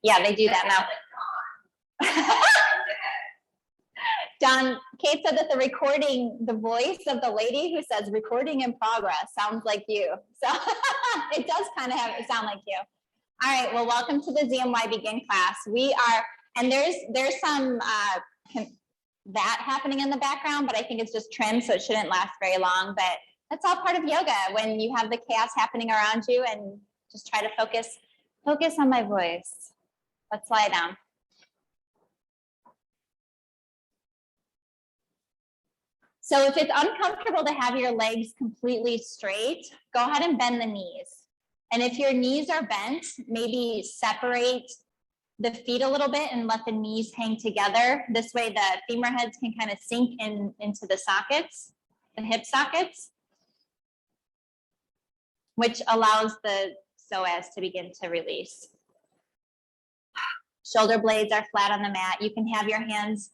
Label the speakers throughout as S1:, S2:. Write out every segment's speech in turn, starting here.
S1: Yeah, they do that now. Don, Kate said that the voice of the lady who says recording in progress sounds like you. So it does kind of sound like you. All right, well, welcome to the ZMY Begin class. We are, and there's some that happening in the background, but I think it's just trim, so it shouldn't last very long. But that's all part of yoga, when you have the chaos happening around you, and just try to focus on my voice. Let's lie down. So if it's uncomfortable to have your legs completely straight, go ahead and bend the knees. And if your knees are bent, maybe separate the feet a little bit and let the knees hang together. This way the femur heads can kind of sink into the sockets, the hip sockets, which allows the psoas to begin to release. Shoulder blades are flat on the mat. You can have your hands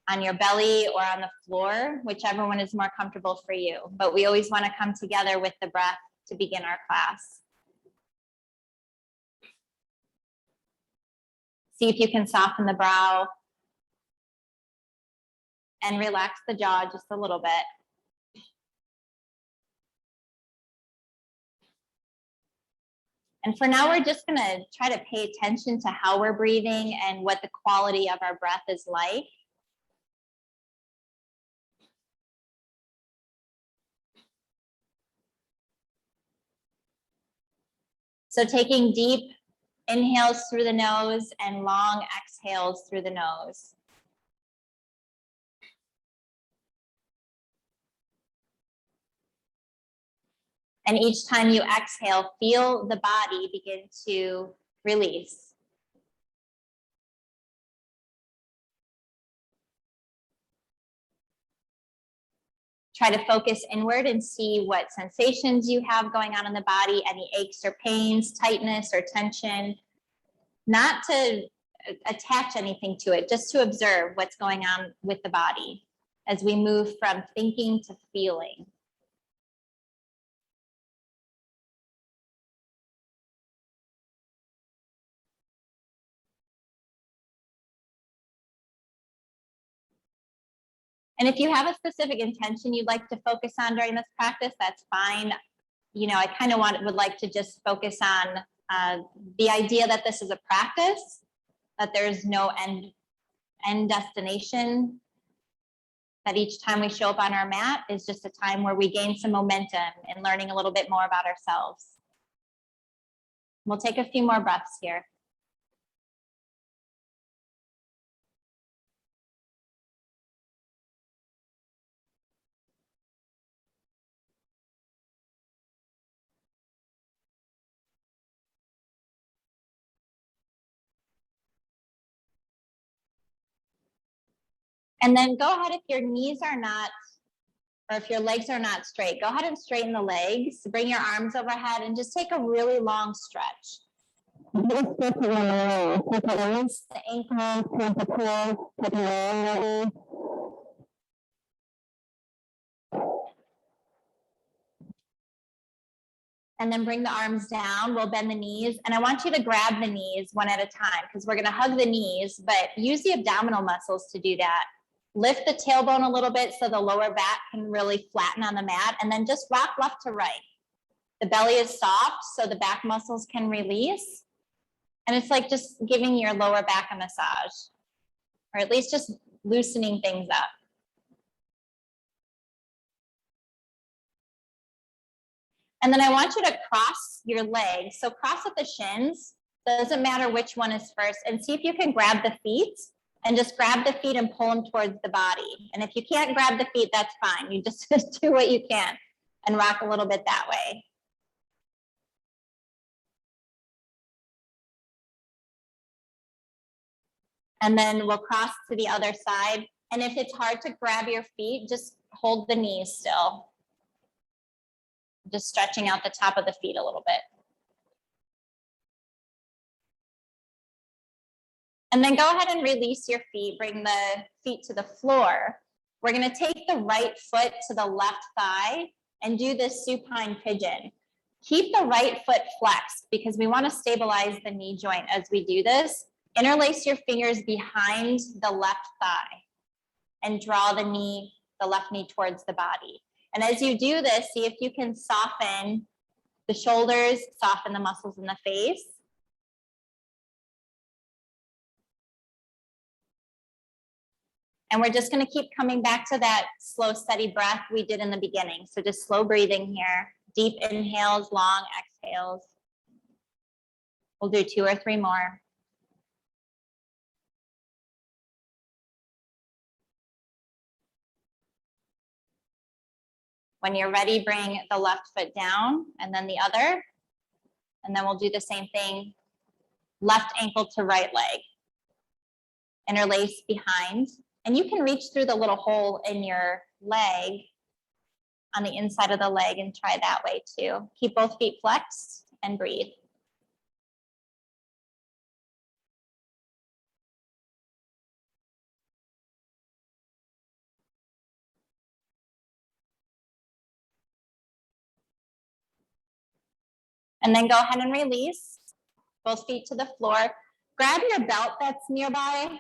S1: on your belly or on the floor, whichever one is more comfortable for you. But we always want to come together with the breath to begin our class. See if you can soften the brow and relax the jaw just a little bit. And for now, we're just going to try to pay attention to how we're breathing and what the quality of our breath is like. So taking deep inhales through the nose and long exhales through the nose. And each time you exhale, feel the body begin to release. Try to focus inward and see what sensations you have going on in the body, any aches or pains, tightness or tension. Not to attach anything to it, just to observe what's going on with the body as we move from thinking to feeling. And if you have a specific intention you'd like to focus on during this practice, that's fine. You know, I kind of would like to just focus on the idea that this is a practice, that there's no end destination, that each time we show up on our mat is just a time where we gain some momentum in learning a little bit more about ourselves. We'll take a few more breaths here. And then go ahead, if your knees are not, or if your legs are not straight, go ahead and straighten the legs, bring your arms overhead and just take a really long stretch. The ankle, and then bring the arms down. We'll bend the knees. And I want you to grab the knees one at a time because we're going to hug the knees, but use the abdominal muscles to do that. Lift the tailbone a little bit so the lower back can really flatten on the mat, and then just rock left to right. The belly is soft so the back muscles can release. And it's like just giving your lower back a massage, or at least just loosening things up. And then I want you to cross your legs. So cross at the shins, doesn't matter which one is first, and see if you can grab the feet and just grab the feet and pull them towards the body. And if you can't grab the feet, that's fine. You just do what you can and rock a little bit that way. And then we'll cross to the other side. And if it's hard to grab your feet, just hold the knees still. Just stretching out the top of the feet a little bit. And then go ahead and release your feet. Bring the feet to the floor. We're going to take the right foot to the left thigh and do this supine pigeon. Keep the right foot flexed because we want to stabilize the knee joint as we do this. Interlace your fingers behind the left thigh and draw the left knee towards the body. And as you do this, see if you can soften the shoulders, soften the muscles in the face. And we're just going to keep coming back to that slow, steady breath we did in the beginning. So just slow breathing here. Deep inhales, long exhales. We'll do 2 or 3 more. When you're ready, bring the left foot down and then the other. And then we'll do the same thing, left ankle to right leg. Interlace behind. And you can reach through the little hole in your leg on the inside of the leg and try that way too. Keep both feet flexed and breathe. And then go ahead and release both feet to the floor. Grab your belt that's nearby.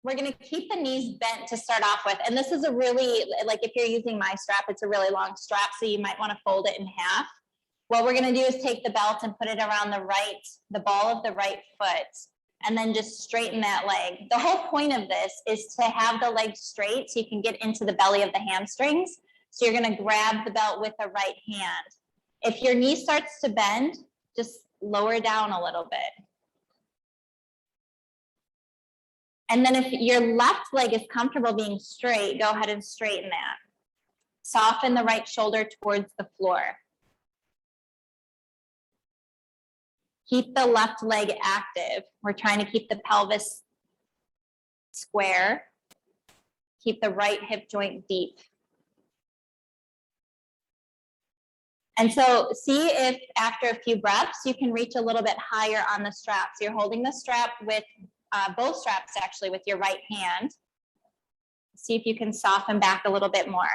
S1: We're going to keep the knees bent to start off with. And this is a really, like if you're using my strap, it's a really long strap, so you might want to fold it in half. What we're going to do is take the belt and put it around the ball of the right foot, and then just straighten that leg. The whole point of this is to have the leg straight so you can get into the belly of the hamstrings. So you're going to grab the belt with the right hand. If your knee starts to bend, just lower down a little bit. And then if your left leg is comfortable being straight, go ahead and straighten that. Soften the right shoulder towards the floor. Keep the left leg active. We're trying to keep the pelvis square. Keep the right hip joint deep. And so see if after a few breaths, you can reach a little bit higher on the strap. So you're holding the strap with both straps actually with your right hand. See if you can soften back a little bit more.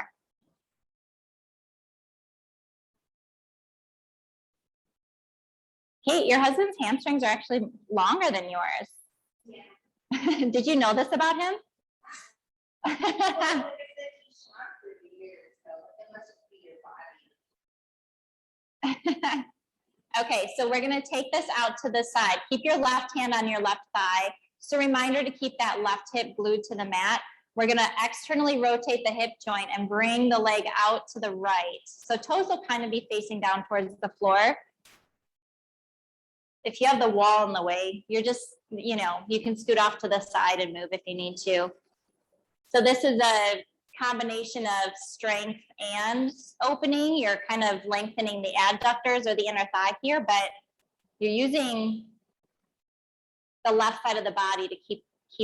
S1: Kate, your husband's hamstrings are actually longer than yours. Yeah. Did you know this about him? Okay, so we're going to take this out to the side. Keep your left hand on your left thigh. Just a reminder to keep that left hip glued to the mat. We're going to externally rotate the hip joint and bring the leg out to the right. So toes will kind of be facing down towards the floor. If you have the wall in the way, you're just, you can scoot off to the side and move if you need to. So this is a combination of strength and opening. You're kind of lengthening the adductors or the inner thigh here, but you're using the left side of the body to keep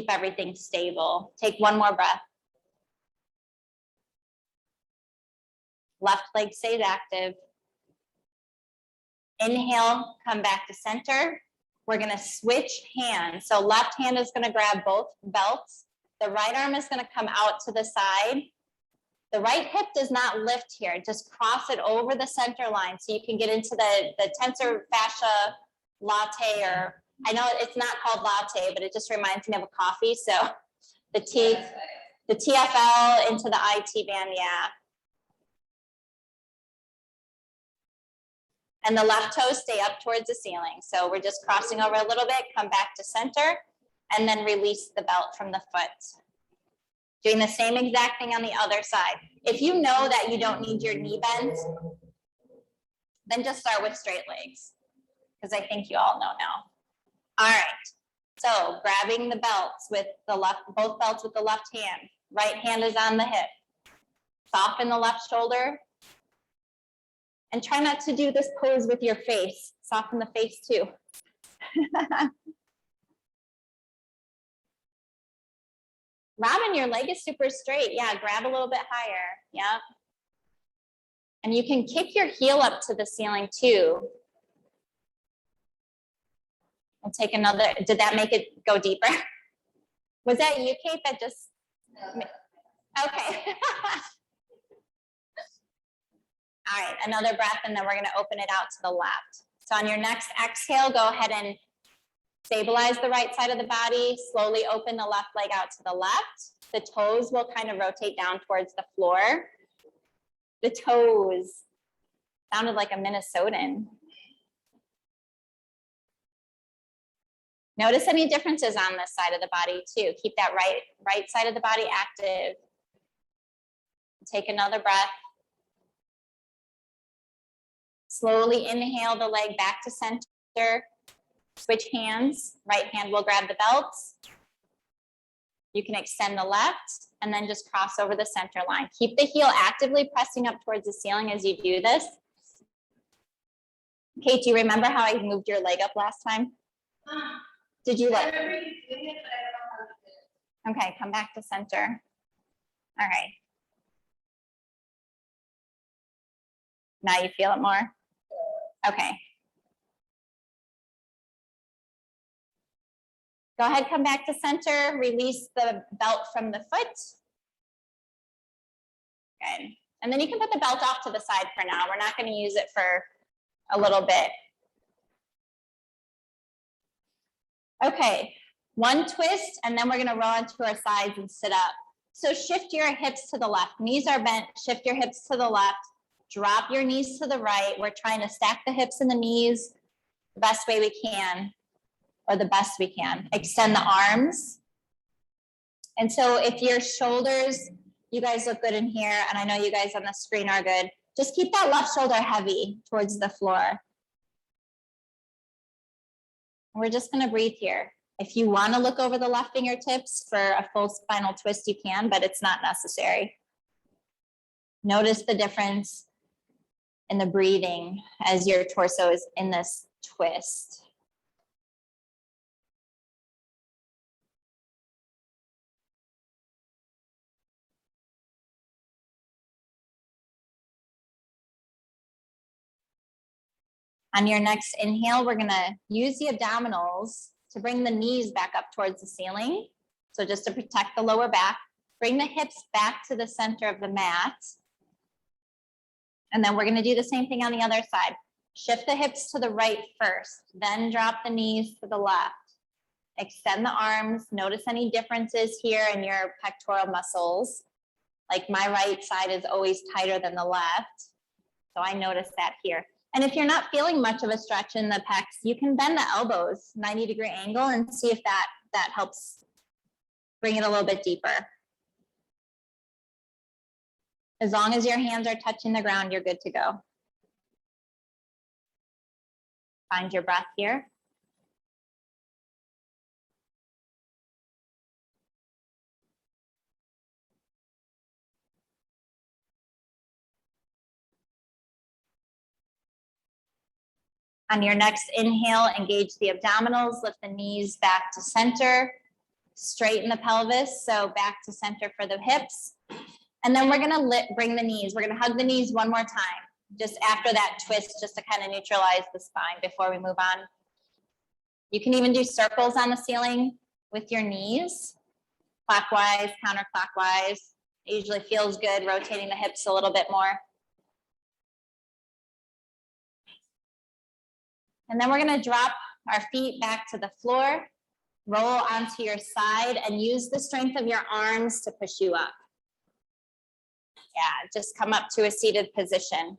S1: everything stable. Take one more breath. Left leg stays active. Inhale, come back to center. We're going to switch hands. So left hand is going to grab both belts. The right arm is going to come out to the side. The right hip does not lift here. Just cross it over the center line so you can get into the tensor fascia latte, or I know it's not called latte, but it just reminds me of a coffee. So the TFL into the IT band, yeah. And the left toes stay up towards the ceiling. So we're just crossing over a little bit, come back to center, and then release the belt from the foot. Doing the same exact thing on the other side. If you know that you don't need your knee bent, then just start with straight legs, because I think you all know now. All right, so grabbing the belts with the left, both belts with the left hand. Right hand is on the hip. Soften the left shoulder. And try not to do this pose with your face. Soften the face too. Robin, your leg is super straight. Yeah, grab a little bit higher. Yep. And you can kick your heel up to the ceiling too. We'll take another. Did that make it go deeper? Was that you, Kate, that just? Okay. All right, another breath, and then we're gonna open it out to the left. So on your next exhale, go ahead and stabilize the right side of the body, slowly open the left leg out to the left. The toes will kind of rotate down towards the floor. The toes sounded like a Minnesotan. Notice any differences on this side of the body too. Keep that right side of the body active. Take another breath. Slowly inhale the leg back to center. Switch hands. Right hand will grab the belts. You can extend the left and then just cross over the center line. Keep the heel actively pressing up towards the ceiling as you do this. Kate, do you remember how I moved your leg up last time? Did you like? Okay, come back to center. All right. Now you feel it more? Okay. Go ahead, come back to center, release the belt from the foot. Good. And then you can put the belt off to the side for now. We're not going to use it for a little bit. Okay, one twist, and then we're going to roll onto our sides and sit up. So shift your hips to the left. Knees are bent. Shift your hips to the left. Drop your knees to the right. We're trying to stack the hips and the knees the best way we can, or the best we can. Extend the arms. And so if your shoulders, you guys look good in here, and I know you guys on the screen are good, just keep that left shoulder heavy towards the floor. We're just gonna breathe here. If you wanna look over the left fingertips for a full spinal twist, you can, but it's not necessary. Notice the difference in the breathing as your torso is in this twist. On your next inhale, we're gonna use the abdominals to bring the knees back up towards the ceiling. So just to protect the lower back, bring the hips back to the center of the mat. And then we're gonna do the same thing on the other side. Shift the hips to the right first, then drop the knees to the left. Extend the arms. Notice any differences here in your pectoral muscles. Like my right side is always tighter than the left. So I notice that here. And if you're not feeling much of a stretch in the pecs, you can bend the elbows 90-degree angle and see if that helps bring it a little bit deeper. As long as your hands are touching the ground, you're good to go. Find your breath here. On your next inhale, engage the abdominals, lift the knees back to center, straighten the pelvis, so back to center for the hips. And then we're gonna bring the knees, we're gonna hug the knees one more time, just after that twist, just to kind of neutralize the spine before we move on. You can even do circles on the ceiling with your knees, clockwise, counterclockwise. It usually feels good, rotating the hips a little bit more. And then we're gonna drop our feet back to the floor, roll onto your side, and use the strength of your arms to push you up. Yeah, just come up to a seated position.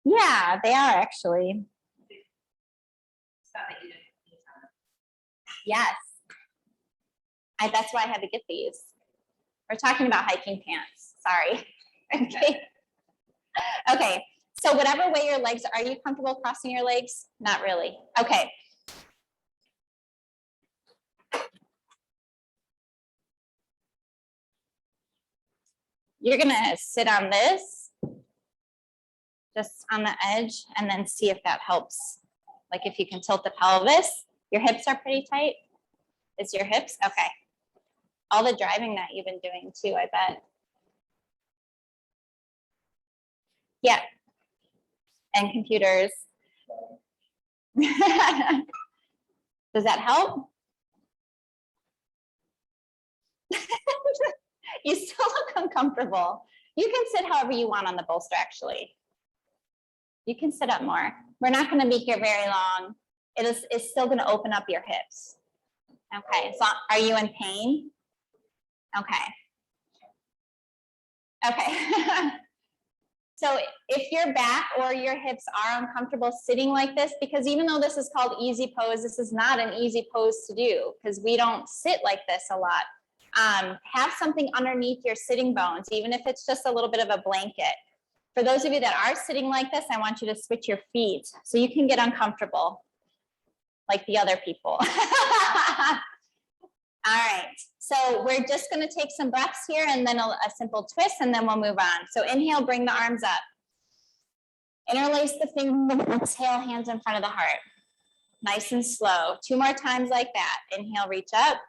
S1: Yeah, they are actually. Yes. That's why I had to get these. We're talking about hiking pants, sorry. Okay. Okay, so whatever way your legs are you comfortable crossing your legs? Not really. Okay. You're gonna sit on this, just on the edge, and then see if that helps. Like if you can tilt the pelvis. Your hips are pretty tight. Is your hips? Okay. All the driving that you've been doing too, I bet. Yeah. And computers. Does that help? You still look uncomfortable. You can sit however you want on the bolster, actually. You can sit up more. We're not going to be here very long. It's still going to open up your hips. Okay, so are you in pain? Okay. Okay. So if your back or your hips are uncomfortable sitting like this, because even though this is called easy pose, this is not an easy pose to do because we don't sit like this a lot. Have something underneath your sitting bones, even if it's just a little bit of a blanket. For those of you that are sitting like this, I want you to switch your feet so you can get uncomfortable like the other people. All right, so we're just gonna take some breaths here and then a simple twist and then we'll move on. So inhale, bring the arms up. Interlace the fingers, exhale, hands in front of the heart. Nice and slow. 2 more times like that. Inhale, reach up.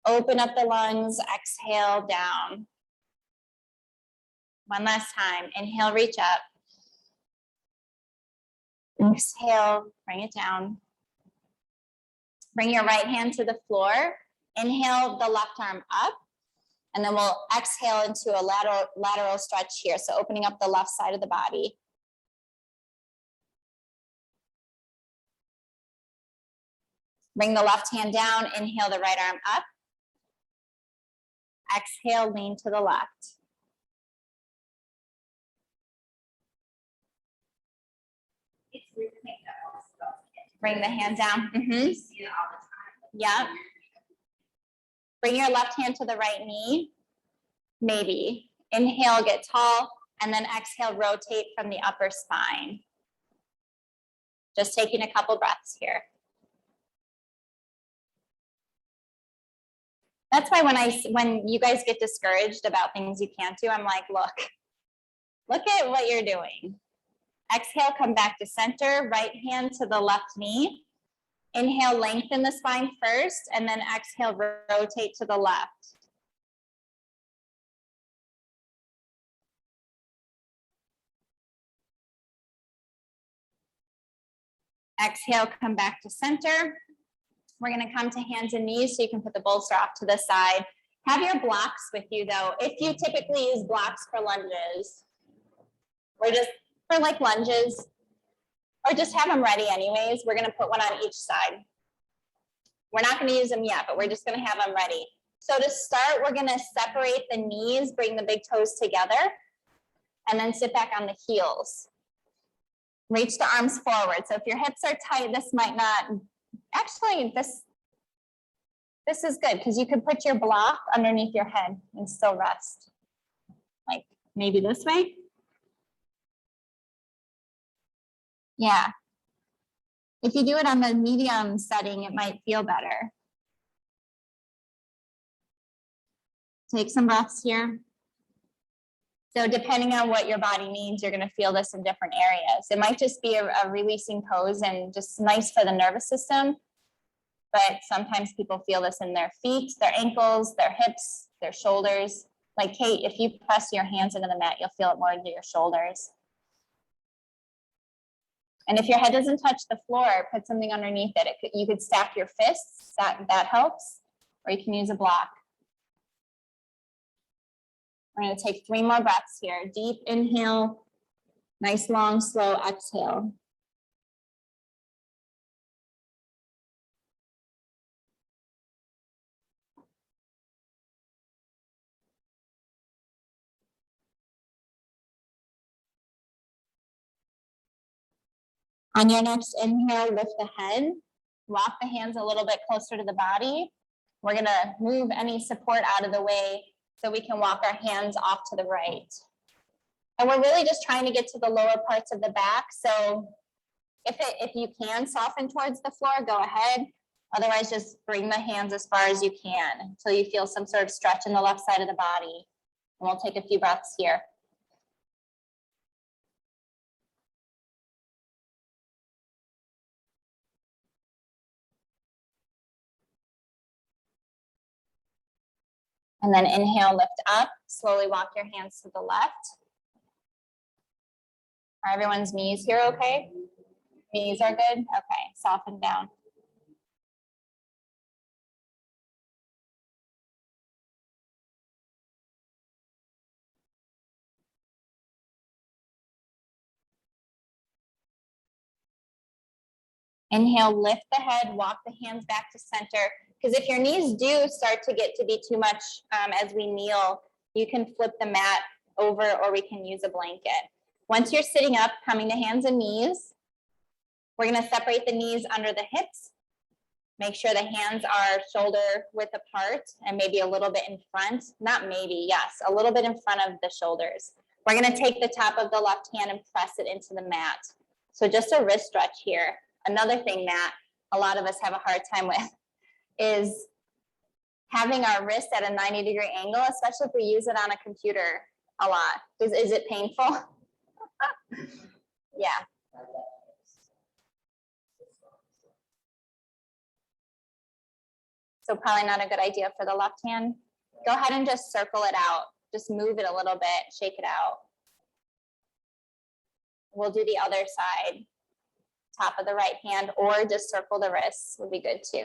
S1: Open up the lungs, exhale, down. One last time. Inhale, reach up. Exhale, bring it down. Bring your right hand to the floor. Inhale the left arm up. And then we'll exhale into a lateral stretch here. So opening up the left side of the body. Bring the left hand down. Inhale the right arm up. Exhale, lean to the left. Bring the hand down. Yep. Bring your left hand to the right knee. Maybe. Inhale, get tall, and then exhale, rotate from the upper spine. Just taking a couple breaths here. That's why when you guys get discouraged about things you can't do, I'm like, look at what you're doing. Exhale, come back to center, right hand to the left knee. Inhale, lengthen the spine first, and then exhale, rotate to the left. Exhale, come back to center. We're gonna come to hands and knees so you can put the bolster off to the side. Have your blocks with you though. If you typically use blocks for lunges, or just for like lunges, or just have them ready anyways. We're gonna put one on each side. We're not gonna use them yet, but we're just gonna have them ready. So to start, we're gonna separate the knees, bring the big toes together, and then sit back on the heels. Reach the arms forward. So if your hips are tight, this might not, actually this is good because you could put your block underneath your head and still rest. Like maybe this way. Yeah. If you do it on the medium setting, it might feel better. Take some breaths here. So depending on what your body needs, you're going to feel this in different areas. It might just be a releasing pose and just nice for the nervous system. But sometimes people feel this in their feet, their ankles, their hips, their shoulders. Like Kate, if you press your hands into the mat, you'll feel it more into your shoulders. And if your head doesn't touch the floor, put something underneath it. You could stack your fists, that helps, or you can use a block. We're going to take 3 more breaths here. Deep inhale, nice long, slow exhale. On your next inhale, lift the head, walk the hands a little bit closer to the body. We're going to move any support out of the way so we can walk our hands off to the right. And we're really just trying to get to the lower parts of the back. So if you can soften towards the floor, go ahead. Otherwise, just bring the hands as far as you can until you feel some sort of stretch in the left side of the body. And we'll take a few breaths here. And then inhale, lift up, slowly walk your hands to the left. Are everyone's knees here okay? Knees are good? Okay, soften down. Inhale, lift the head, walk the hands back to center. Because if your knees do start to get to be too much as we kneel, you can flip the mat over or we can use a blanket. Once you're sitting up, coming to hands and knees, we're going to separate the knees under the hips. Make sure the hands are shoulder width apart and maybe a little bit in front. Not maybe, yes, a little bit in front of the shoulders. We're going to take the top of the left hand and press it into the mat. So just a wrist stretch here. Another thing that a lot of us have a hard time with is having our wrist at a 90-degree angle, especially if we use it on a computer a lot. Is it painful? Yeah. So probably not a good idea for the left hand. Go ahead and just circle it out. Just move it a little bit, shake it out. We'll do the other side. Top of the right hand, or just circle the wrists would be good too.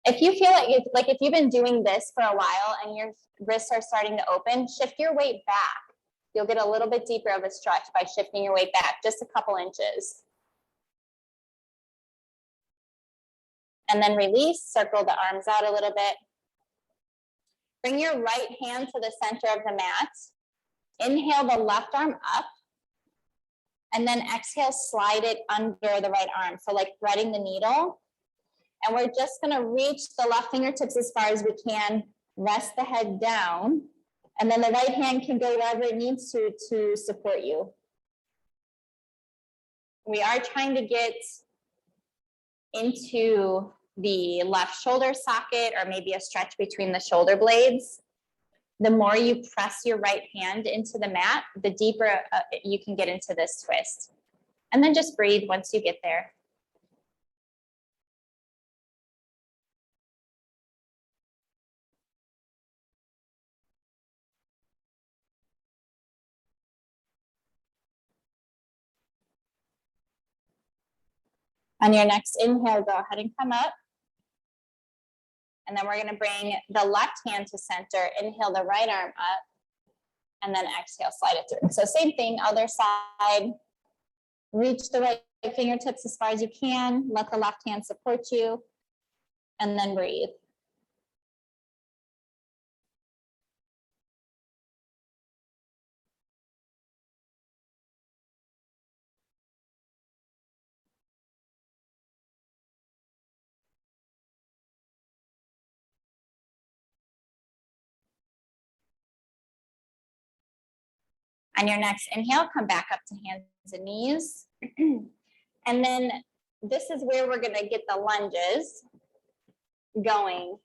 S1: If you feel like if you've been doing this for a while and your wrists are starting to open, shift your weight back. You'll get a little bit deeper of a stretch by shifting your weight back just a couple inches. And then release, circle the arms out a little bit. Bring your right hand to the center of the mat. Inhale the left arm up. And then exhale, slide it under the right arm. So like threading the needle. And we're just gonna reach the left fingertips as far as we can, rest the head down. And then the right hand can go wherever it needs to support you. We are trying to get into the left shoulder socket or maybe a stretch between the shoulder blades. The more you press your right hand into the mat, the deeper you can get into this twist. And then just breathe once you get there. On your next inhale, go ahead and come up. And then we're going to bring the left hand to center, inhale the right arm up, and then exhale, slide it through. So same thing, other side, reach the right fingertips as far as you can, let the left hand support you, and then breathe. On your next inhale, come back up to hands and knees. And then this is where we're gonna get the lunges going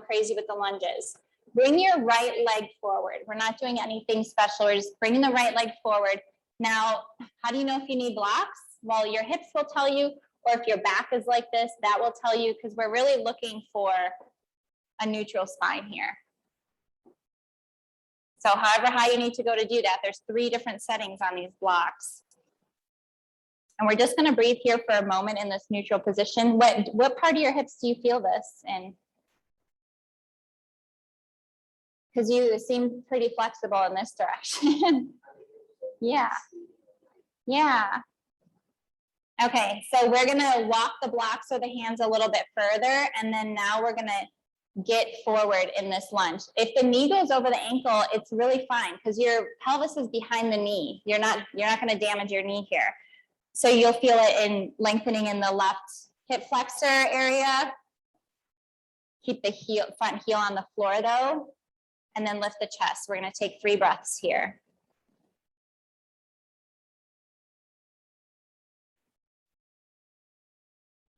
S1: crazy with the lunges. Bring your right leg forward. We're not doing anything special. We're just bringing the right leg forward. Now, how do you know if you need blocks? Well, your hips will tell you, or if your back is like this, that will tell you, because we're really looking for a neutral spine here. So however high you need to go to do that, there's 3 different settings on these blocks. And we're just going to breathe here for a moment in this neutral position. What part of your hips do you feel this in? Because you seem pretty flexible in this direction. Yeah. Yeah. Okay, so we're going to walk the blocks or the hands a little bit further, and then now we're going to get forward in this lunge. If the knee goes over the ankle, it's really fine because your pelvis is behind the knee. You're not going to damage your knee here. So you'll feel it in lengthening in the left hip flexor area. Keep the front heel on the floor though, and then lift the chest. We're going to take 3 breaths here.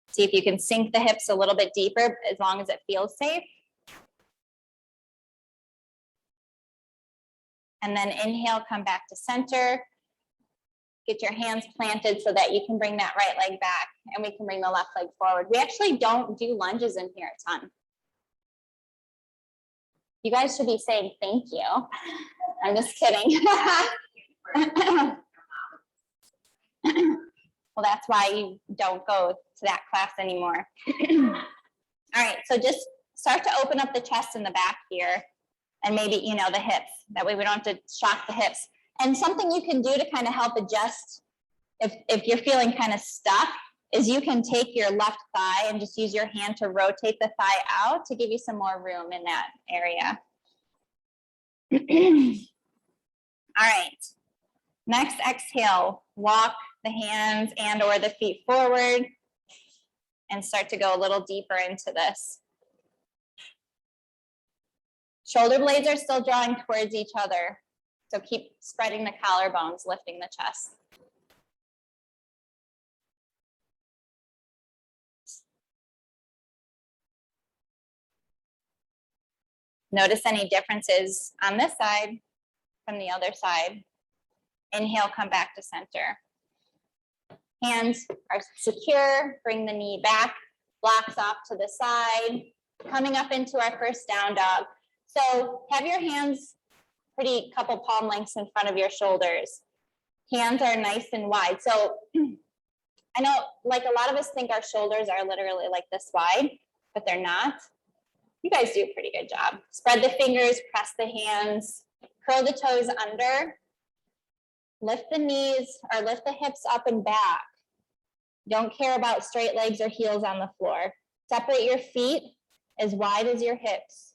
S1: See if you can sink the hips a little bit deeper as long as it feels safe. And then inhale, come back to center. Get your hands planted so that you can bring that right leg back and we can bring the left leg forward. We actually don't do lunges in here a ton. You guys should be saying thank you. I'm just kidding. Well, that's why you don't go to that class anymore. All right, so just start to open up the chest and the back here, and maybe, you know, the hips. That way we don't have to shock the hips. And something you can do to kind of help adjust if you're feeling kind of stuck, is you can take your left thigh and just use your hand to rotate the thigh out to give you some more room in that area. All right. Next exhale, walk the hands and or the feet forward and start to go a little deeper into this. Shoulder blades are still drawing towards each other. So keep spreading the collarbones, lifting the chest. Notice any differences on this side from the other side. Inhale, come back to center. Hands are secure, bring the knee back, blocks off to the side, coming up into our first down dog. So have your hands pretty couple palm lengths in front of your shoulders. Hands are nice and wide. So I know like a lot of us think our shoulders are literally like this wide, but they're not. You guys do a pretty good job. Spread the fingers, press the hands, curl the toes under, lift the knees or lift the hips up and back. Don't care about straight legs or heels on the floor. Separate your feet as wide as your hips.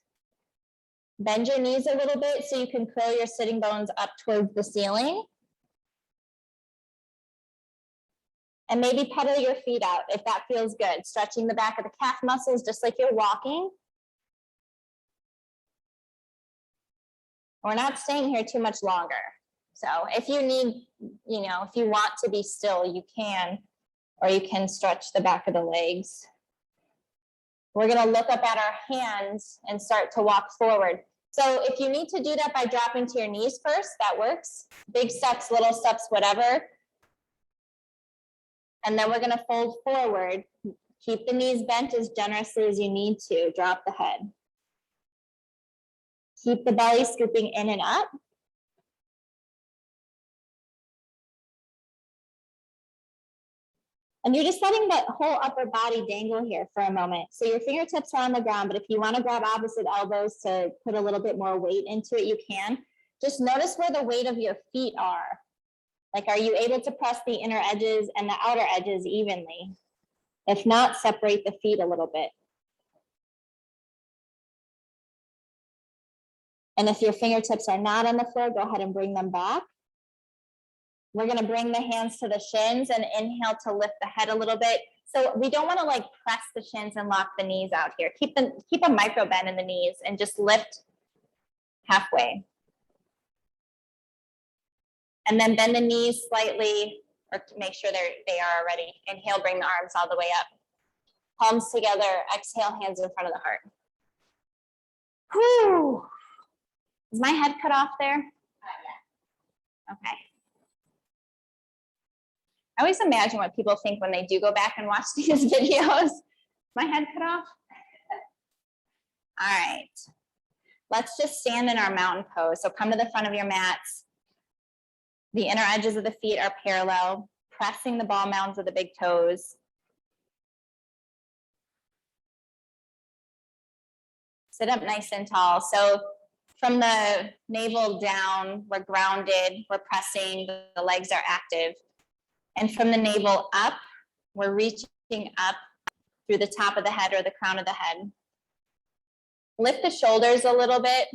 S1: Bend your knees a little bit so you can curl your sitting bones up towards the ceiling. And maybe pedal your feet out if that feels good. Stretching the back of the calf muscles just like you're walking. We're not staying here too much longer. So if you need, if you want to be still, you can, or you can stretch the back of the legs. We're gonna look up at our hands and start to walk forward. So if you need to do that by dropping to your knees first, that works. Big steps, little steps, whatever. And then we're gonna fold forward. Keep the knees bent as generously as you need to. Drop the head. Keep the belly scooping in and up. And you're just letting the whole upper body dangle here for a moment. So your fingertips are on the ground, but if you want to grab opposite elbows to put a little bit more weight into it, you can. Just notice where the weight of your feet are. Like, are you able to press the inner edges and the outer edges evenly? If not, separate the feet a little bit. And if your fingertips are not on the floor, go ahead and bring them back. We're going to bring the hands to the shins and inhale to lift the head a little bit. So we don't want to like press the shins and lock the knees out here. Keep a micro bend in the knees and just lift halfway. And then bend the knees slightly, or make sure they are already. Inhale, bring the arms all the way up. Palms together, exhale, hands in front of the heart. Whew. Is my head cut off there? Yeah. Okay. I always imagine what people think when they do go back and watch these videos. My head cut off? All right. Let's just stand in our mountain pose. So come to the front of your mats. The inner edges of the feet are parallel, pressing the ball mounds of the big toes. Sit up nice and tall. So from the navel down, we're grounded, we're pressing, the legs are active. And from the navel up, we're reaching up through the top of the head or the crown of the head. Lift the shoulders a little bit,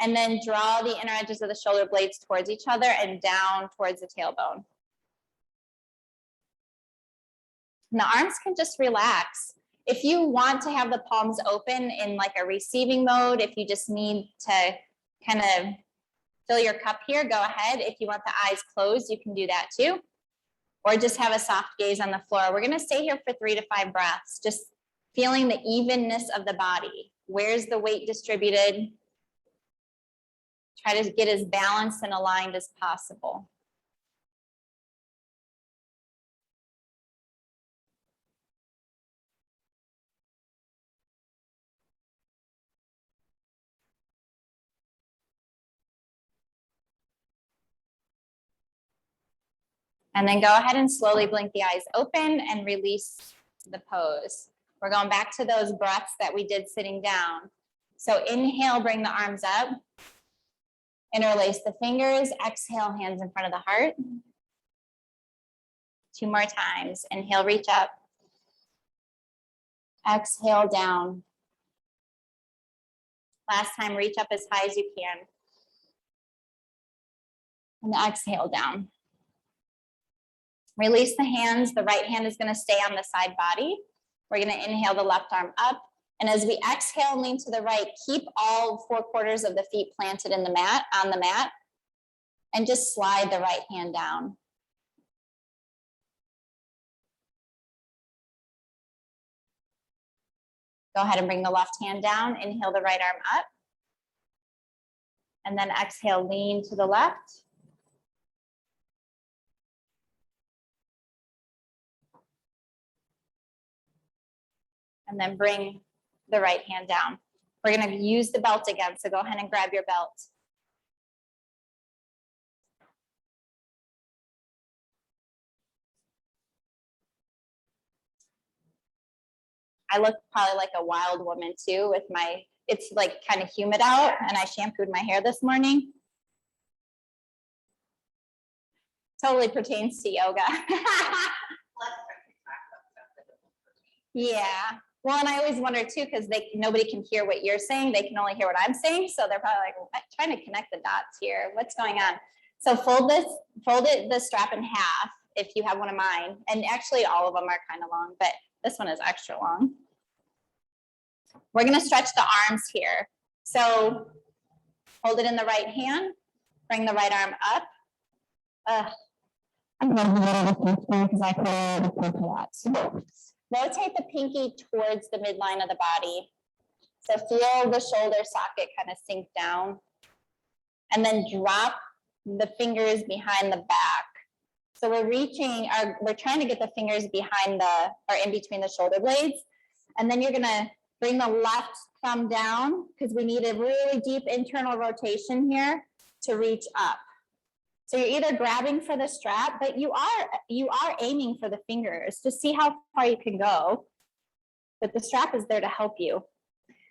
S1: and then draw the inner edges of the shoulder blades towards each other and down towards the tailbone. And the arms can just relax. If you want to have the palms open in like a receiving mode, if you just need to kind of fill your cup here, go ahead. If you want the eyes closed, you can do that too. Or just have a soft gaze on the floor. We're gonna stay here for 3 to 5 breaths, just feeling the evenness of the body. Where's the weight distributed? Try to get as balanced and aligned as possible. And then go ahead and slowly blink the eyes open and release the pose. We're going back to those breaths that we did sitting down. So inhale, bring the arms up. Interlace the fingers. Exhale, hands in front of the heart. 2 more times. Inhale, reach up. Exhale, down. Last time, reach up as high as you can. And exhale, down. Release the hands. The right hand is going to stay on the side body. We're going to inhale the left arm up. And as we exhale and lean to the right, keep all 4/4 of the feet planted in the mat, on the mat, and just slide the right hand down. Go ahead and bring the left hand down. Inhale the right arm up. And then exhale, lean to the left. And then bring the right hand down. We're going to use the belt again, so go ahead and grab your belt. I look probably like a wild woman too with my, it's like kind of humid out and I shampooed my hair this morning. Totally pertains to yoga. Yeah. Well, and I always wonder too, because nobody can hear what you're saying. They can only hear what I'm saying. So they're probably like, what? Trying to connect the dots here. What's going on? So fold the strap in half if you have one of mine. And actually all of them are kind of long, but this one is extra long. We're going to stretch the arms here. So hold it in the right hand. Bring the right arm up. I'm going to because I couldn't for that. Rotate the pinky towards the midline of the body. So feel the shoulder socket kind of sink down. And then drop the fingers behind the back. So we're trying to get the fingers behind or in between the shoulder blades. And then you're gonna bring the left thumb down because we need a really deep internal rotation here to reach up. So you're either grabbing for the strap, but you are aiming for the fingers to see how far you can go. But the strap is there to help you.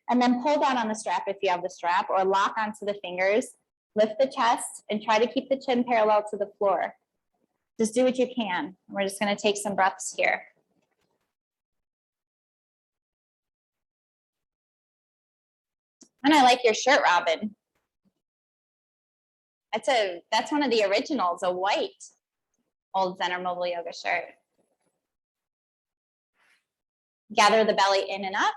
S1: And then pull down on the strap if you have the strap, or lock onto the fingers. Lift the chest and try to keep the chin parallel to the floor. Just do what you can. We're just going to take some breaths here. And I like your shirt, Robin. That's one of the originals, a white old Zen or Mobile Yoga shirt. Gather the belly in and up.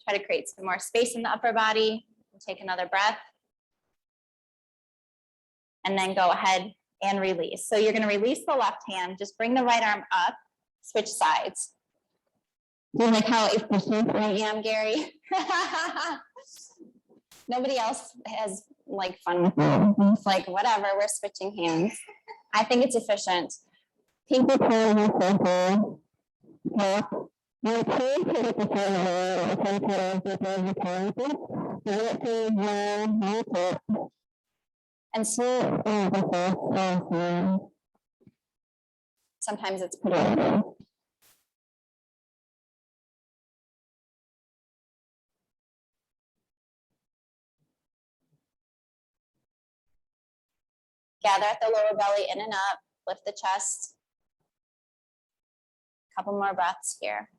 S1: Try to create some more space in the upper body. Take another breath. And then go ahead and release. So you're going to release the left hand. Just bring the right arm up. Switch sides. You like how efficient I am, Gary? Nobody else has like fun with it. It's like, whatever, we're switching hands. I think it's efficient. Pinky toe, and so sometimes it's pretty. Gather at the lower belly, in and up, lift the chest. Couple more breaths here.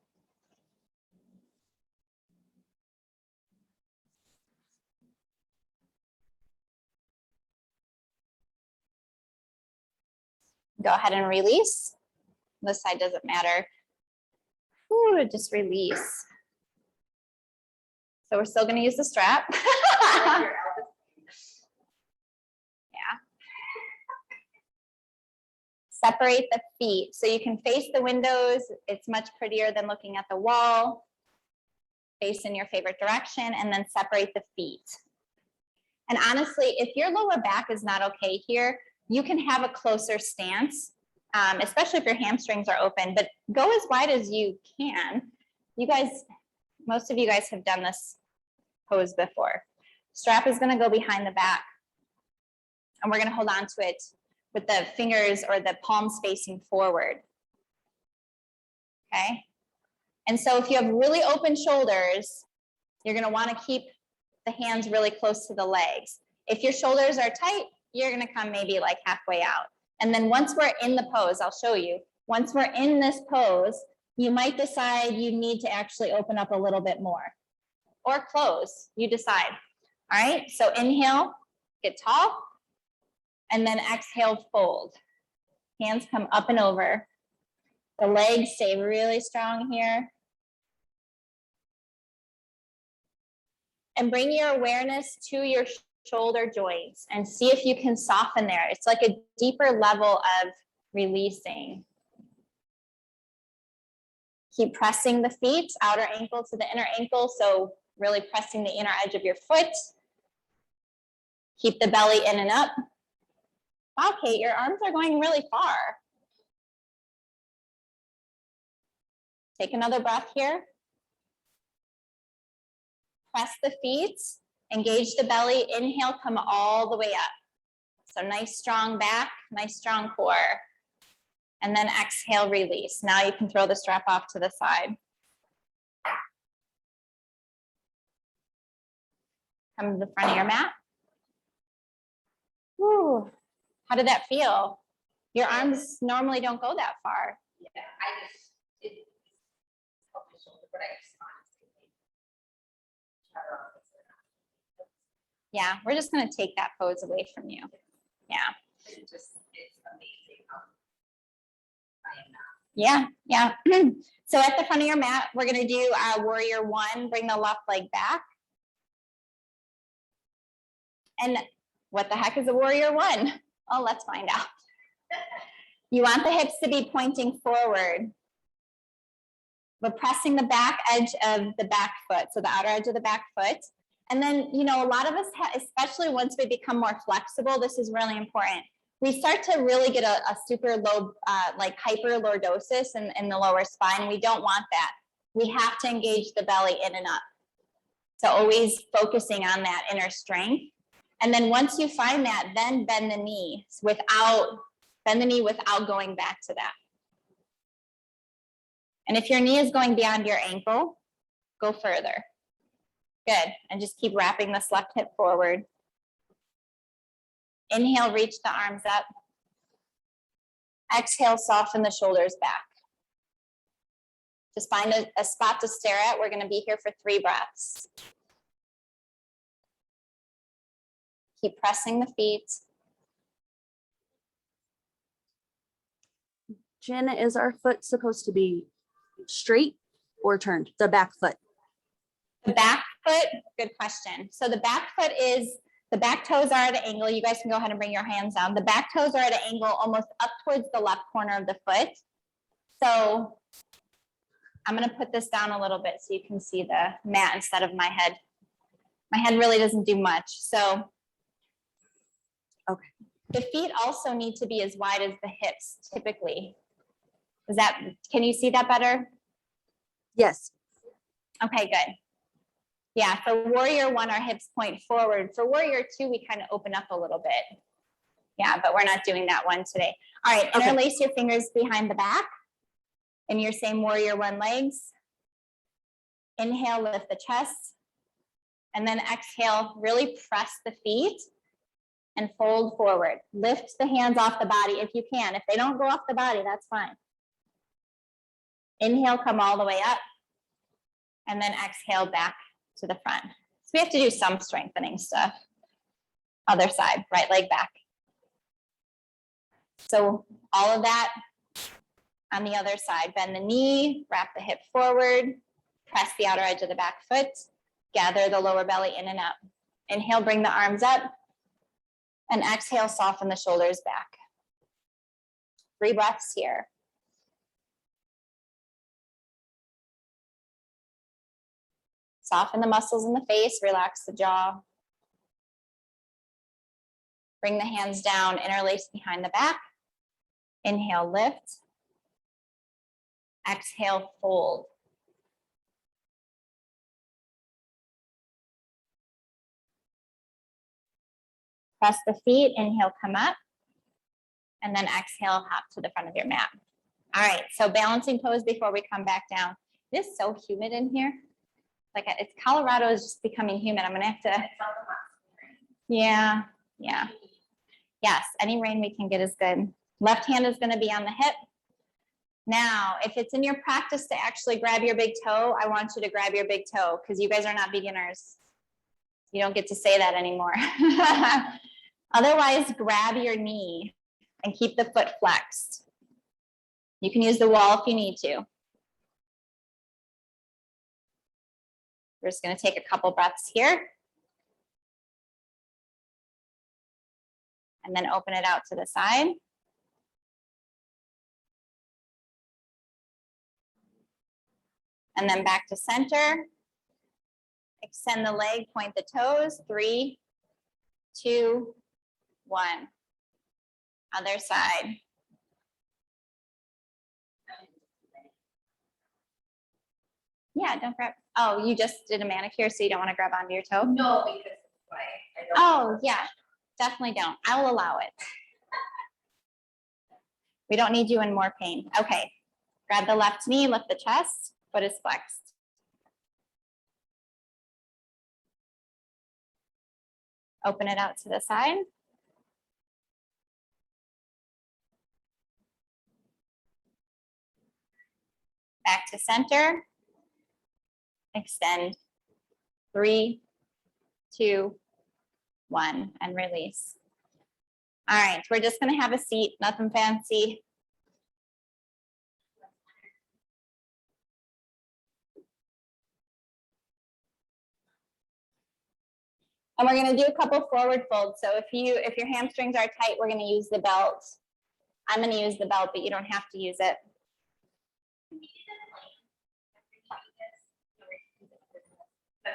S1: Go ahead and release. This side doesn't matter. Ooh, just release. So we're still going to use the strap. Separate the feet. So you can face the windows. It's much prettier than looking at the wall. Face in your favorite direction and then separate the feet. And honestly, if your lower back is not okay here, you can have a closer stance, especially if your hamstrings are open, but go as wide as you can. You guys, most of you guys have done this pose before. Strap is going to go behind the back and we're going to hold on to it with the fingers or the palms facing forward. Okay. And so if you have really open shoulders, you're going to want to keep the hands really close to the legs. If your shoulders are tight, you're going to come maybe like halfway out. And then once we're in the pose, I'll show you, Once we're in this pose, you might decide you need to actually open up a little bit more or close, you decide. All right, so inhale, get tall, and then exhale, fold. Hands come up and over. The legs stay really strong here. And bring your awareness to your shoulder joints and see if you can soften there. It's like a deeper level of releasing. Keep pressing the feet, outer ankle to the inner ankle. So really pressing the inner edge of your foot. Keep the belly in and up. Wow, Kate, your arms are going really far. Take another breath here. Press the feet, engage the belly. Inhale, come all the way up. So nice strong back, nice strong core. And then exhale, release. Now you can throw the strap off to the side. Come to the front of your mat. Woo. How did that feel? Your arms normally don't go that far.
S2: Yeah, I just did help my shoulder, but I just honestly
S1: Yeah, we're just going to take that pose away from you. Yeah.
S2: it's amazing how I am now.
S1: Yeah, yeah. So at the front of your mat, we're going to do warrior one. Bring the left leg back. And what the heck is a warrior one? Oh, let's find out. You want the hips to be pointing forward. We're pressing the back edge of the back foot, so the outer edge of the back foot. And then, you know, a lot of us, especially once we become more flexible, this is really important. We start to really get a super low, like hyperlordosis in the lower spine. We don't want that. We have to engage the belly in and up. So always focusing on that inner strength. And then once you find that, then bend the knee without going back to that. And if your knee is going beyond your ankle, go further. Good. And just keep wrapping this left hip forward. Inhale, reach the arms up. Exhale, soften the shoulders back. Just find a spot to stare at. We're going to be here for 3 breaths. Keep pressing the feet.
S3: Jenna, is our foot supposed to be straight or turned? The back foot.
S1: The back foot, good question. So the back foot is, the back toes are at an angle. You guys can go ahead and bring your hands down. The back toes are at an angle almost up towards the left corner of the foot. So I'm going to put this down a little bit so you can see the mat instead of my head. My head really doesn't do much. So
S3: okay.
S1: The feet also need to be as wide as the hips typically. Can you see that better?
S3: Yes.
S1: Okay, good. Yeah, for warrior one, our hips point forward. For warrior two, we kind of open up a little bit. Yeah, but we're not doing that one today. All right,
S3: Okay.
S1: interlace your fingers behind the back in your same warrior one legs. Inhale, lift the chest. And then exhale, really press the feet and fold forward. Lift the hands off the body if you can. If they don't go off the body, that's fine. Inhale, come all the way up. And then exhale back to the front. So we have to do some strengthening stuff. Other side, right leg back. So all of that on the other side. Bend the knee, wrap the hip forward, press the outer edge of the back foot, gather the lower belly in and up. Inhale, bring the arms up, and exhale, soften the shoulders back. 3 breaths here. Soften the muscles in the face, relax the jaw. Bring the hands down, interlace behind the back. Inhale, lift. Exhale, fold. Press the feet, inhale, come up. And then exhale, hop to the front of your mat. All right, so balancing pose before we come back down. It is so humid in here. Like it's Colorado is just becoming humid. I'm gonna have to, yeah. Yes, any rain we can get is good. Left hand is gonna be on the hip. Now, if it's in your practice to actually grab your big toe, I want you to grab your big toe because you guys are not beginners. You don't get to say that anymore. Otherwise, grab your knee and keep the foot flexed. You can use the wall if you need to. We're just going to take a couple breaths here. And then open it out to the side. And then back to center. Extend the leg, point the toes. 3, 2, 1. Other side. Yeah, don't grab. Oh, you just did a manicure, so you don't want to grab onto your toe?
S2: No, because I don't.
S1: Oh, yeah, definitely don't. I will allow it. We don't need you in more pain. Okay, grab the left knee, lift the chest, foot is flexed. Open it out to the side. Back to center. Extend. 3, 2, 1, and release. All right, we're just gonna have a seat, nothing fancy. And we're gonna do a couple forward folds. So if your hamstrings are tight, we're gonna use the belt. I'm gonna use the belt, but you don't have to use it.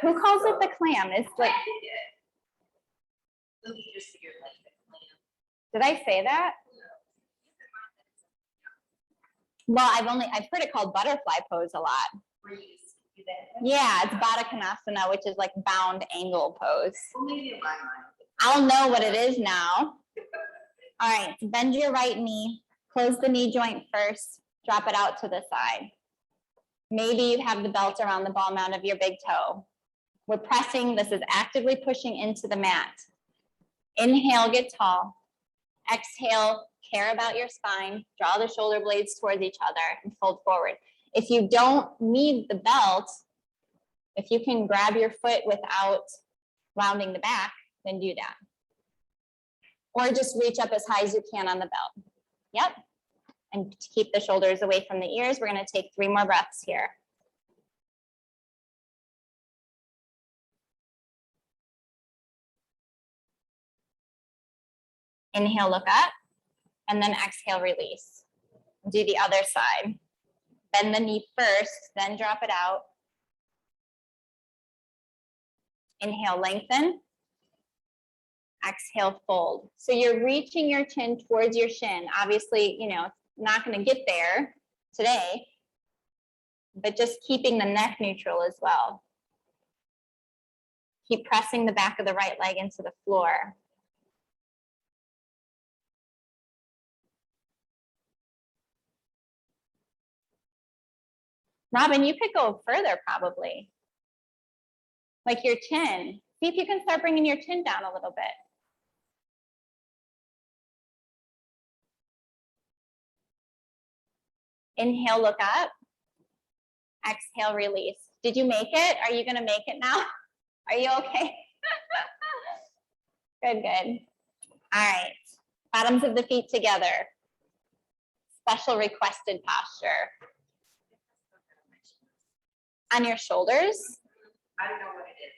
S1: Who calls it the clam? It's like, did I say that? Well, I've heard it called butterfly pose a lot. Yeah, it's Baddha Konasana, which is like bound angle pose. I'll know what it is now. All right, bend your right knee, close the knee joint first, drop it out to the side. Maybe you have the belt around the ball mount of your big toe. We're pressing, this is actively pushing into the mat. Inhale, get tall. Exhale, care about your spine. Draw the shoulder blades towards each other and fold forward. If you don't need the belt, if you can grab your foot without rounding the back, then do that. Or just reach up as high as you can on the belt. Yep. And to keep the shoulders away from the ears, we're going to take 3 more breaths here. Inhale, look up, and then exhale, release. Do the other side. Bend the knee first, then drop it out. Inhale, lengthen. Exhale, fold. So you're reaching your chin towards your shin. Obviously, you know, not going to get there today, but just keeping the neck neutral as well. Keep pressing the back of the right leg into the floor. Robin, you could go further probably. Like your chin. See if you can start bringing your chin down a little bit. Inhale, look up. Exhale, release. Did you make it? Are you going to make it now? Are you okay? Good, good. All right. Bottoms of the feet together. Special requested posture. On your shoulders.
S2: I don't know what it is.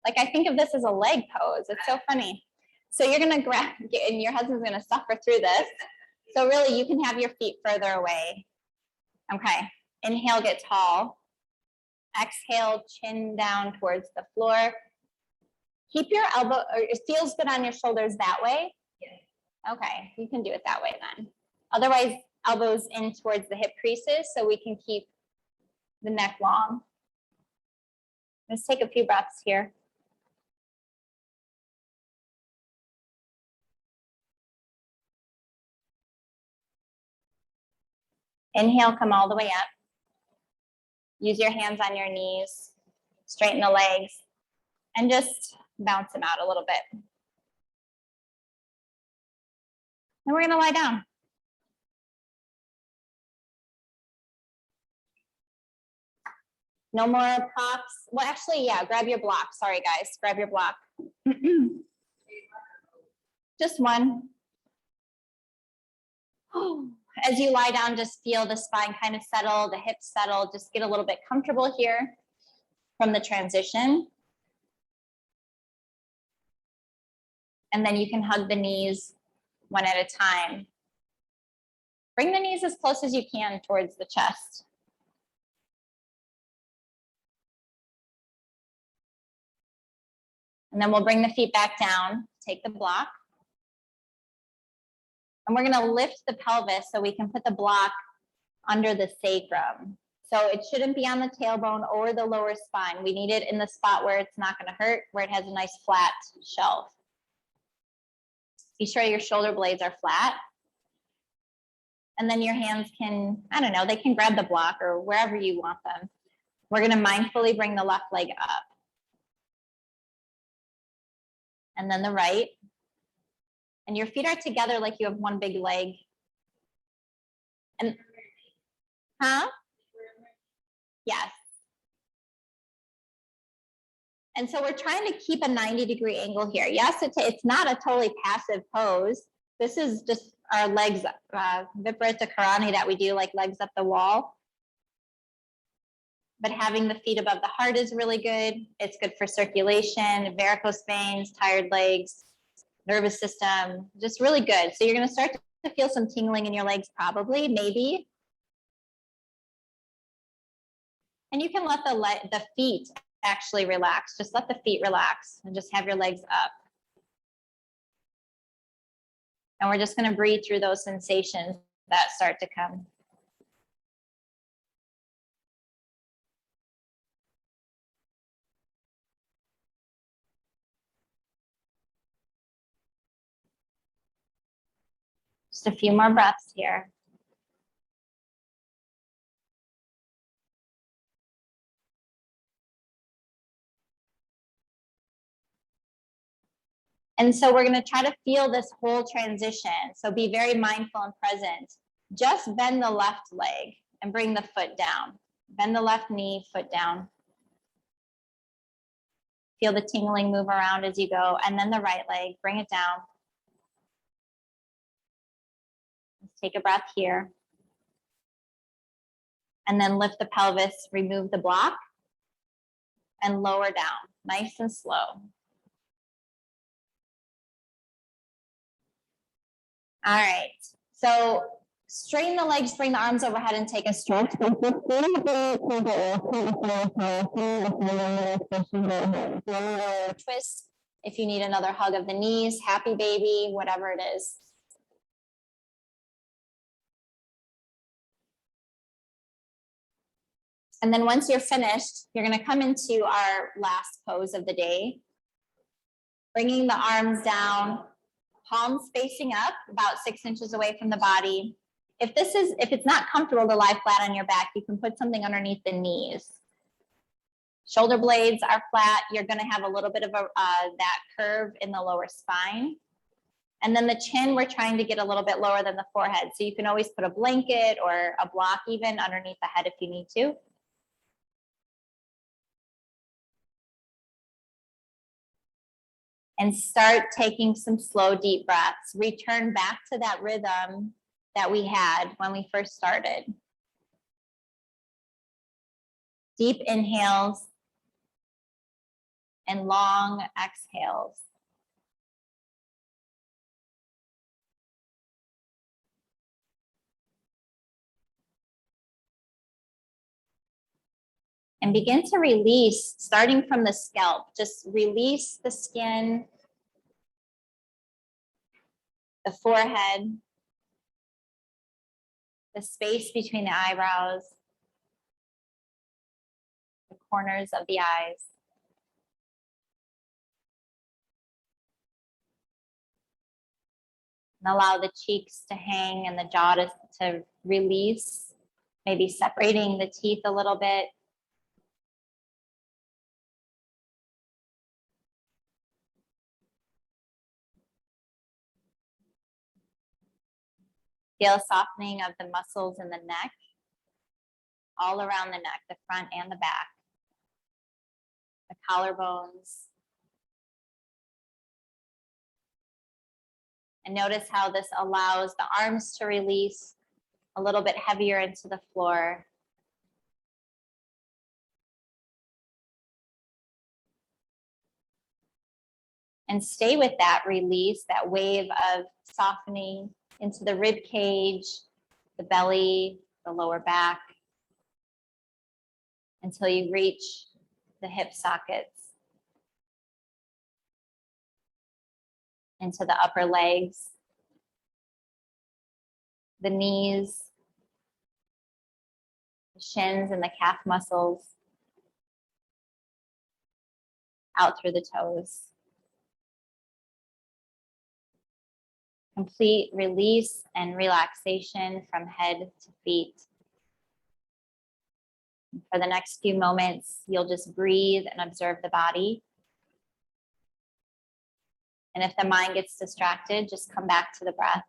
S1: Like I think of this as a leg pose. It's so funny. So you're going to grab, and your husband's going to suffer through this. So really you can have your feet further away. Okay. Inhale, get tall. Exhale, chin down towards the floor. Keep your elbow, or it feels good on your shoulders that way.
S2: Yes.
S1: Okay, you can do it that way then. Otherwise, elbows in towards the hip creases so we can keep the neck long. Let's take a few breaths here. Inhale, come all the way up. Use your hands on your knees, straighten the legs, and just bounce them out a little bit. And we're going to lie down. No more props. Well, actually, yeah, grab your block. Sorry, guys, grab your block. Just one. As you lie down, just feel the spine kind of settle, the hips settle, just get a little bit comfortable here from the transition. And then you can hug the knees one at a time. Bring the knees as close as you can towards the chest. And then we'll bring the feet back down, take the block. And we're gonna lift the pelvis so we can put the block under the sacrum. So it shouldn't be on the tailbone or the lower spine. We need it in the spot where it's not gonna hurt, where it has a nice flat shelf. Be sure your shoulder blades are flat. And then your hands can, I don't know, they can grab the block or wherever you want them. We're gonna mindfully bring the left leg up. And then the right. And your feet are together like you have one big leg. And, huh? Yes. And so we're trying to keep a 90-degree angle here. Yes, it's not a totally passive pose. This is just our legs, Viparita Karani that we do, like legs up the wall. But having the feet above the heart is really good. It's good for circulation, varicose veins, tired legs, nervous system, just really good. So you're gonna start to feel some tingling in your legs probably, maybe. And you can let the feet actually relax. Just let the feet relax and just have your legs up. And we're just gonna breathe through those sensations that start to come. Just a few more breaths here. And so we're gonna try to feel this whole transition. So be very mindful and present. Just bend the left leg and bring the foot down. Bend the left knee, foot down. Feel the tingling move around as you go. And then the right leg, bring it down. Let's take a breath here. And then lift the pelvis, remove the block, and lower down, nice and slow. All right, so straighten the legs, bring the arms overhead and take a stretch. Twist if you need another hug of the knees, happy baby, whatever it is. And then once you're finished, you're gonna come into our last pose of the day. Bringing the arms down, palms facing up about 6 inches away from the body. If it's not comfortable to lie flat on your back, you can put something underneath the knees. Shoulder blades are flat. You're gonna have a little bit of that curve in the lower spine. And then the chin, we're trying to get a little bit lower than the forehead. So you can always put a blanket or a block even underneath the head if you need to. And start taking some slow, deep breaths. Return back to that rhythm that we had when we first started. Deep inhales and long exhales. And begin to release, starting from the scalp. Just release the skin, the forehead, the space between the eyebrows, the corners of the eyes. And allow the cheeks to hang and the jaw to release, maybe separating the teeth a little bit. Feel a softening of the muscles in the neck, all around the neck, the front and the back. collarbones. And notice how this allows the arms to release a little bit heavier into the floor. And stay with that release, that wave of softening into the rib cage, the belly, the lower back, until you reach the hip sockets, into the upper legs, the knees, the shins and the calf muscles, out through the toes. Complete release and relaxation from head to feet. For the next few moments, you'll just breathe and observe the body. And if the mind gets distracted, just come back to the breath.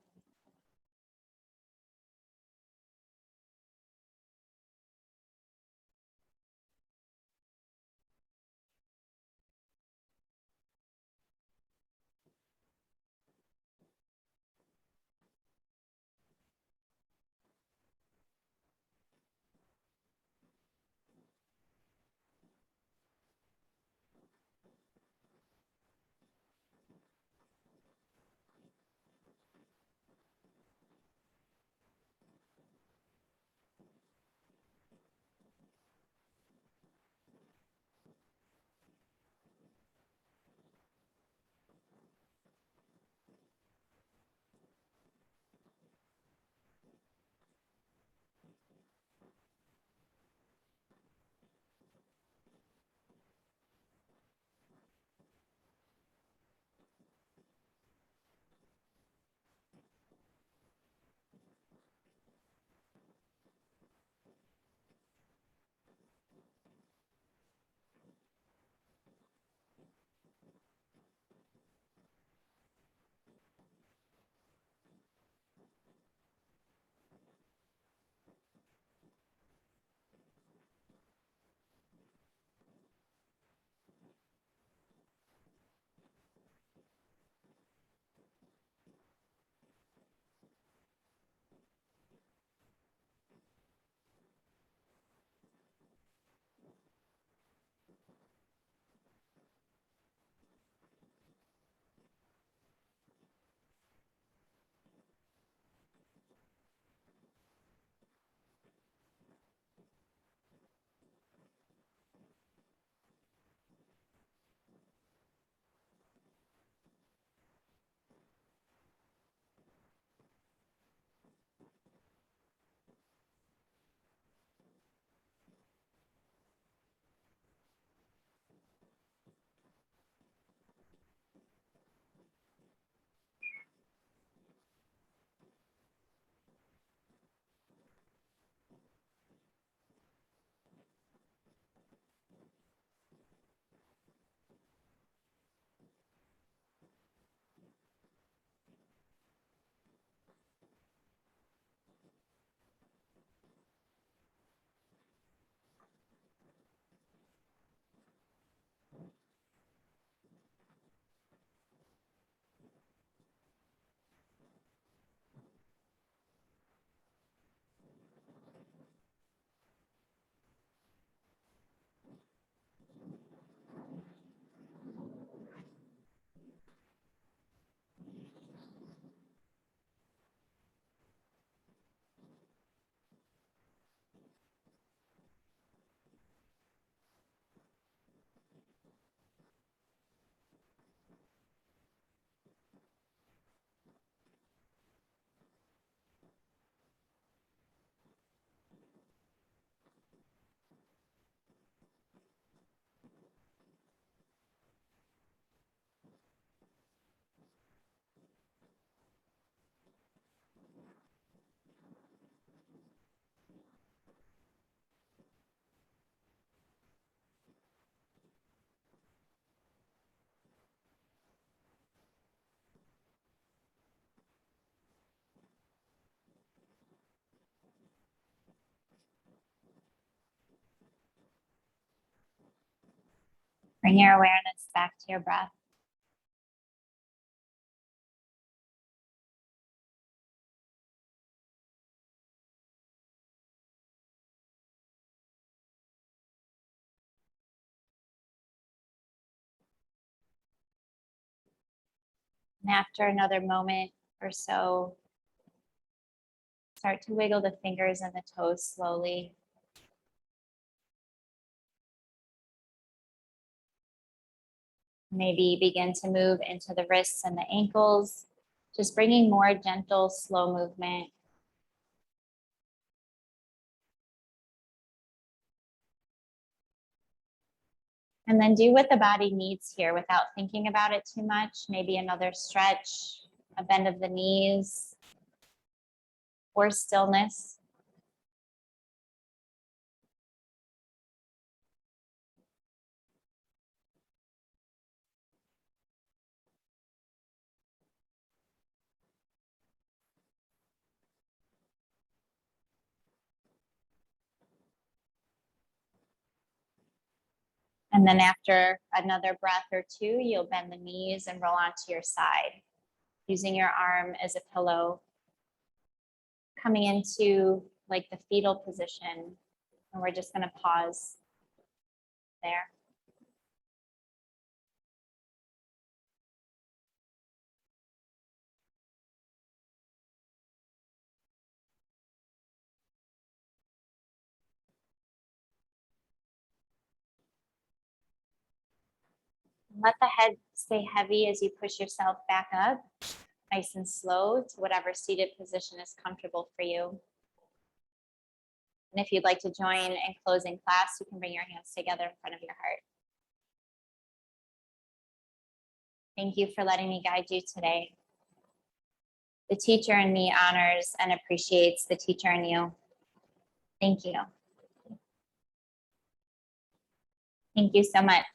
S1: Bring your awareness back to your breath. And after another moment or so, start to wiggle the fingers and the toes slowly. Maybe begin to move into the wrists and the ankles, just bringing more gentle, slow movement. And then do what the body needs here without thinking about it too much. Maybe another stretch, a bend of the knees, or stillness. And then after another breath or two, you'll bend the knees and roll onto your side, using your arm as a pillow, coming into like the fetal position. And we're just going to pause there. Let the head stay heavy as you push yourself back up, nice and slow to whatever seated position is comfortable for you. And if you'd like to join in closing class, you can bring your hands together in front of your heart. Thank you for letting me guide you today. The teacher in me honors and appreciates the teacher in you. Thank you. Thank you so much.